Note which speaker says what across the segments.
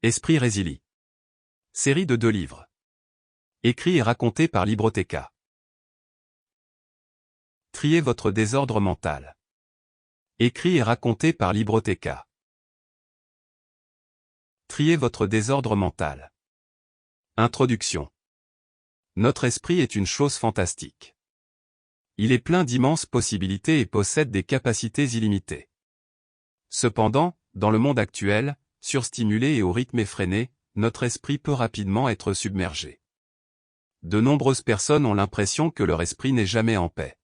Speaker 1: Esprit Résili. Série de 2 livres. Écrit et raconté par Libroteca. Triez votre désordre mental. Écrit et raconté par Libroteca. Triez votre désordre mental. Introduction. Notre esprit est une chose fantastique. Il est plein d'immenses possibilités et possède des capacités illimitées. Cependant, dans le monde actuel, surstimulé et au rythme effréné, notre esprit peut rapidement être submergé. De nombreuses personnes ont l'impression que leur esprit n'est jamais en paix.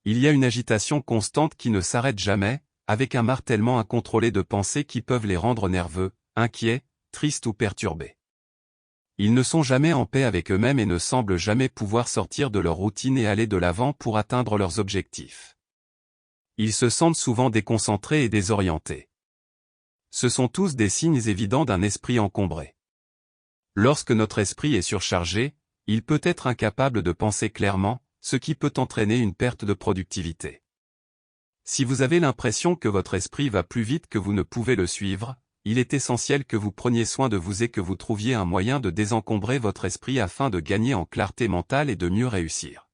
Speaker 1: Il y a une agitation constante qui ne s'arrête jamais, avec un martèlement incontrôlé de pensées qui peuvent les rendre nerveux, inquiets, tristes ou perturbés. Ils ne sont jamais en paix avec eux-mêmes et ne semblent jamais pouvoir sortir de leur routine et aller de l'avant pour atteindre leurs objectifs. Ils se sentent souvent déconcentrés et désorientés. Ce sont tous des signes évidents d'un esprit encombré. Lorsque notre esprit est surchargé, il peut être incapable de penser clairement, ce qui peut entraîner une perte de productivité. Si vous avez l'impression que votre esprit va plus vite que vous ne pouvez le suivre, il est essentiel que vous preniez soin de vous et que vous trouviez un moyen de désencombrer votre esprit afin de gagner en clarté mentale et de mieux réussir.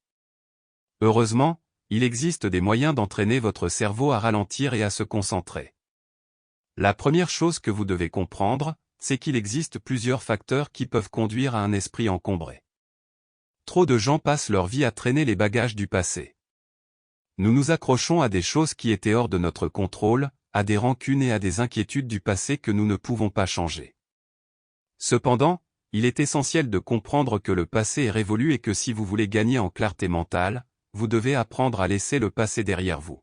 Speaker 1: Heureusement, il existe des moyens d'entraîner votre cerveau à ralentir et à se concentrer. La première chose que vous devez comprendre, c'est qu'il existe plusieurs facteurs qui peuvent conduire à un esprit encombré. Trop de gens passent leur vie à traîner les bagages du passé. Nous nous accrochons à des choses qui étaient hors de notre contrôle, à des rancunes et à des inquiétudes du passé que nous ne pouvons pas changer. Cependant, il est essentiel de comprendre que le passé est révolu et que si vous voulez gagner en clarté mentale, vous devez apprendre à laisser le passé derrière vous.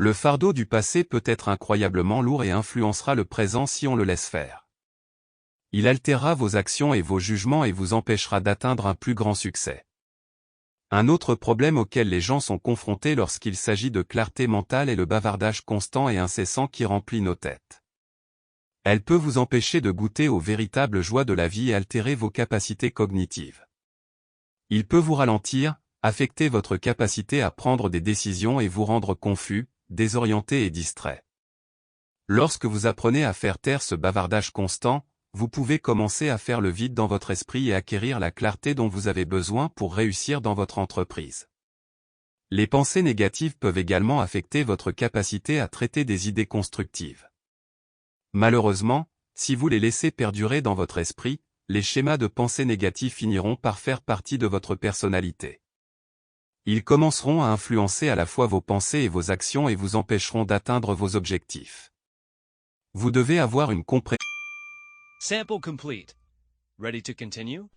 Speaker 1: Le fardeau du passé peut être incroyablement lourd et influencera le présent si on le laisse faire. Il altérera vos actions et vos jugements et vous empêchera d'atteindre un plus grand succès. Un autre problème auquel les gens sont confrontés lorsqu'il s'agit de clarté mentale est le bavardage constant et incessant qui remplit nos têtes. Elle peut vous empêcher de goûter aux véritables joies de la vie et altérer vos capacités cognitives. Il peut vous ralentir, affecter votre capacité à prendre des décisions et vous rendre confus, désorienté et distrait. Lorsque vous apprenez à faire taire ce bavardage constant, vous pouvez commencer à faire le vide dans votre esprit et acquérir la clarté dont vous avez besoin pour réussir dans votre entreprise. Les pensées négatives peuvent également affecter votre capacité à traiter des idées constructives. Malheureusement, si vous les laissez perdurer dans votre esprit, les schémas de pensée négatifs finiront par faire partie de votre personnalité. Ils commenceront à influencer à la fois vos pensées et vos actions et vous empêcheront d'atteindre vos objectifs. Vous devez avoir une compréhension.
Speaker 2: Sample complete. Ready to continue?